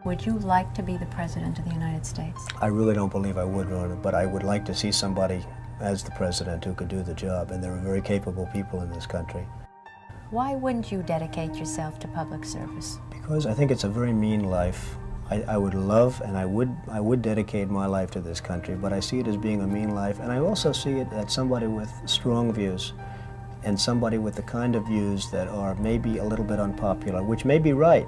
Would you like to be the President of the United States? I really don't believe I would run it, but I would like to see somebody as the President who could do the job, and there are very capable people in this country. Why wouldn't you dedicate yourself to public service? Because I think it's a very mean life. I would love and I would dedicate my life to this country, but I see it as being a mean life, and I also see it as somebody with strong views and somebody with the kind of views that are maybe a little bit unpopular, which may be right,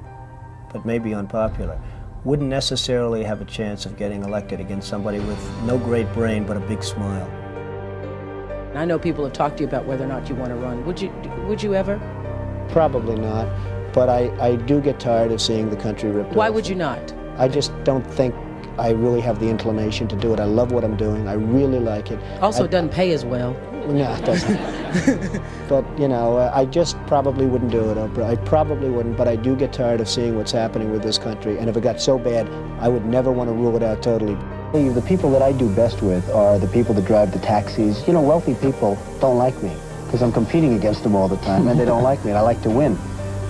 but may be unpopular, wouldn't necessarily have a chance of getting elected against somebody with no great brain but a big smile. I know people have talked to you about whether or not you want to run. Would you ever? Probably not, but I do get tired of seeing the country ripped off. Why would you not? I just don't think I really have the inclination to do it. I love what I'm doing. I really like it. Also, it doesn't pay as well. No, it doesn't. But, you know, I just probably wouldn't do it, Oprah. I probably wouldn't, but I do get tired of seeing what's happening with this country, and if it got so bad, I would never want to rule it out totally. The people that I do best with are the people that drive the taxis. You know, wealthy people don't like me because I'm competing against them all the time, and they don't like me, and I like to win.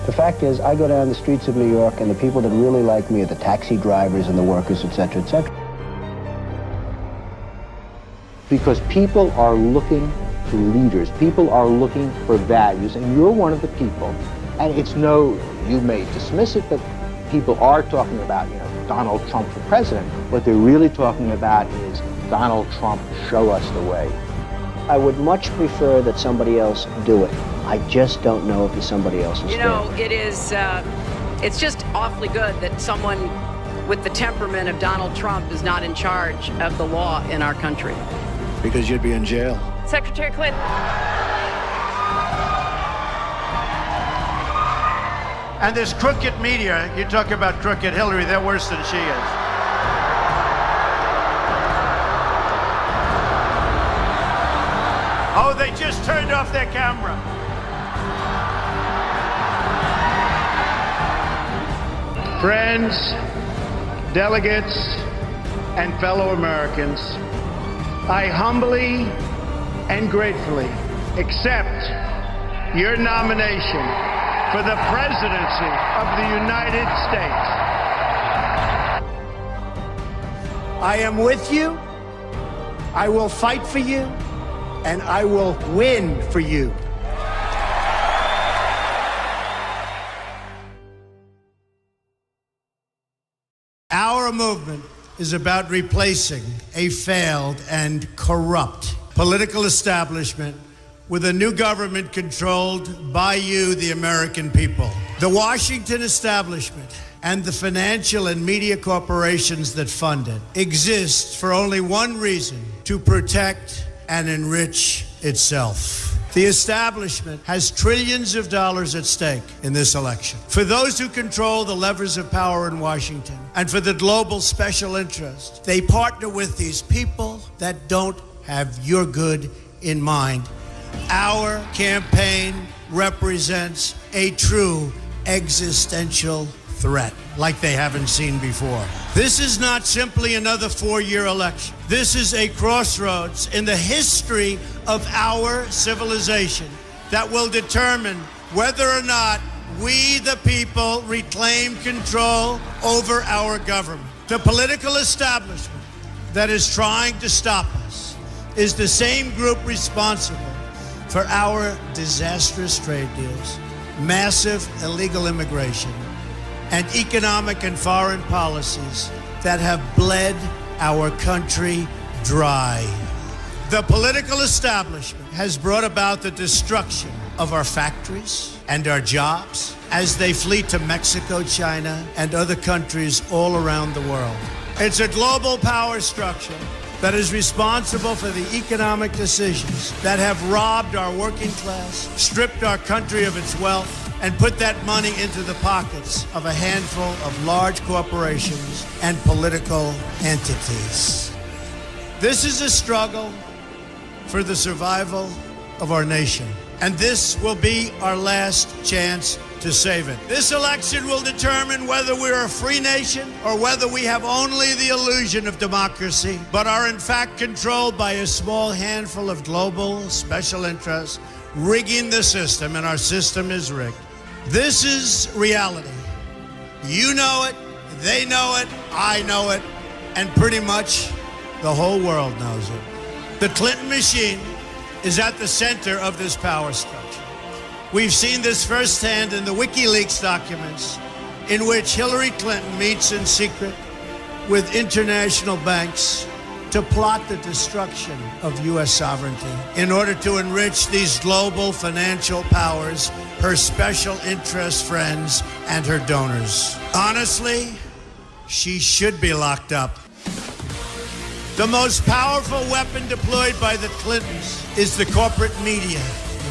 The fact is, I go down the streets of New York, and the people that really like me are the taxi drivers and the workers, etc., etc. Because people are looking for leaders. People are looking for values, and you're one of the people. And it's you may dismiss it, but people are talking about, you know, Donald Trump for president. What they're really talking about is Donald Trump, show us the way. I would much prefer that somebody else do it. I just don't know if somebody else is. You know, it's just awfully good that someone with the temperament of Donald Trump is not in charge of the law in our country. Because you'd be in jail. Secretary Clinton. And this crooked media, you talk about crooked Hillary, they're worse than she is. Oh, they just turned off their camera. Friends, delegates, and fellow Americans, I humbly and gratefully accept your nomination for the presidency of the United States. I am with you, I will fight for you, and I will win for you. Our movement is about replacing a failed and corrupt political establishment with a new government controlled by you, the American people. The Washington establishment and the financial and media corporations that fund it exist for only one reason: to protect and enrich itself. The establishment has trillions of dollars at stake in this election. For those who control the levers of power in Washington and for the global special interest, they partner with these people that don't have your good in mind. Our campaign represents a true existential threat like they haven't seen before. This is not simply another four-year election. This is a crossroads in the history of our civilization that will determine whether or not we, the people, reclaim control over our government. The political establishment that is trying to stop us is the same group responsible for our disastrous trade deals, massive illegal immigration, and economic and foreign policies that have bled our country dry. The political establishment has brought about the destruction of our factories and our jobs as they flee to Mexico, China, and other countries all around the world. It's a global power structure that is responsible for the economic decisions that have robbed our working class, stripped our country of its wealth, and put that money into the pockets of a handful of large corporations and political entities. This is a struggle for the survival of our nation, and this will be our last chance to save it. This election will determine whether we're a free nation or whether we have only the illusion of democracy, but are in fact controlled by a small handful of global special interests rigging the system, and our system is rigged. This is reality. You know it, They know it, I know it, and pretty much the whole world knows it. The Clinton machine is at the center of this power structure. We've seen this firsthand in the WikiLeaks documents, in which Hillary Clinton meets in secret with international banks to plot the destruction of U.S. sovereignty in order to enrich these global financial powers, her special interest friends, and her donors. Honestly, she should be locked up. The most powerful weapon deployed by the Clintons is the corporate media,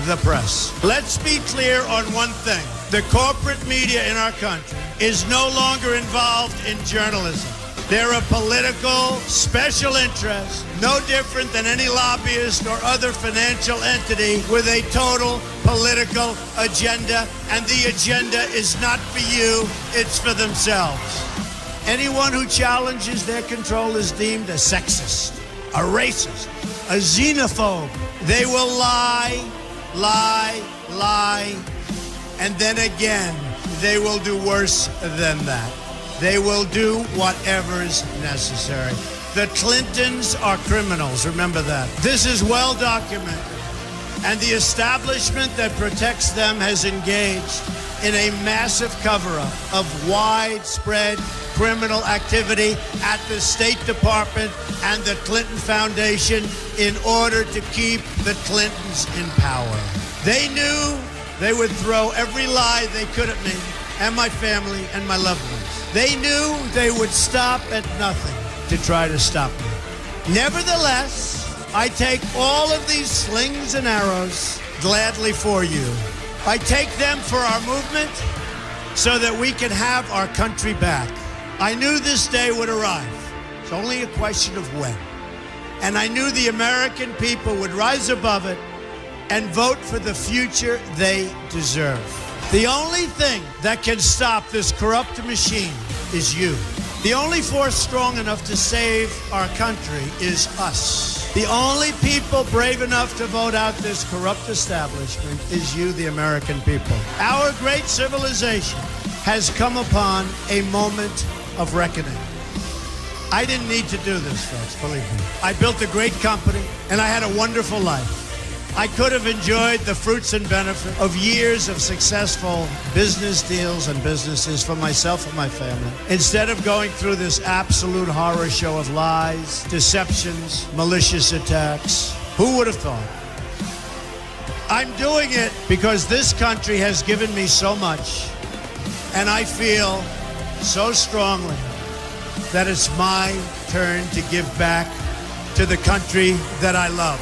the press. Let's be clear on one thing. The corporate media in our country is no longer involved in journalism. They're a political special interest, no different than any lobbyist or other financial entity with a total political agenda, and the agenda is not for you, it's for themselves. Anyone who challenges their control is deemed a sexist, a racist, a xenophobe. They will lie, and then again, they will do worse than that. They will do whatever is necessary. The Clintons are criminals, remember that. This is well documented, and the establishment that protects them has engaged in a massive cover-up of widespread criminal activity at the State Department and the Clinton Foundation in order to keep the Clintons in power. They knew they would throw every lie they could at me and my family and my loved ones. They knew they would stop at nothing to try to stop me. Nevertheless, I take all of these slings and arrows gladly for you. I take them for our movement so that we can have our country back. I knew this day would arrive. It's only a question of when. And I knew the American people would rise above it and vote for the future they deserve. The only thing that can stop this corrupt machine is you. The only force strong enough to save our country is us. The only people brave enough to vote out this corrupt establishment is you, the American people. Our great civilization has come upon a moment of reckoning. I didn't need to do this, folks, believe me. I built a great company, and I had a wonderful life. I could have enjoyed the fruits and benefit of years of successful business deals and businesses for myself and my family, instead of going through this absolute horror show of lies, deceptions, malicious attacks. Who would have thought? I'm doing it because this country has given me so much, and I feel so strongly that it's my turn to give back to the country that I love.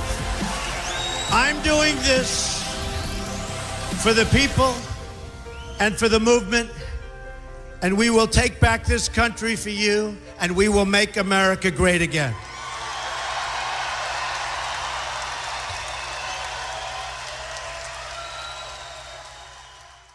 I'm doing this for the people and for the movement, and we will take back this country for you, and we will make America great again.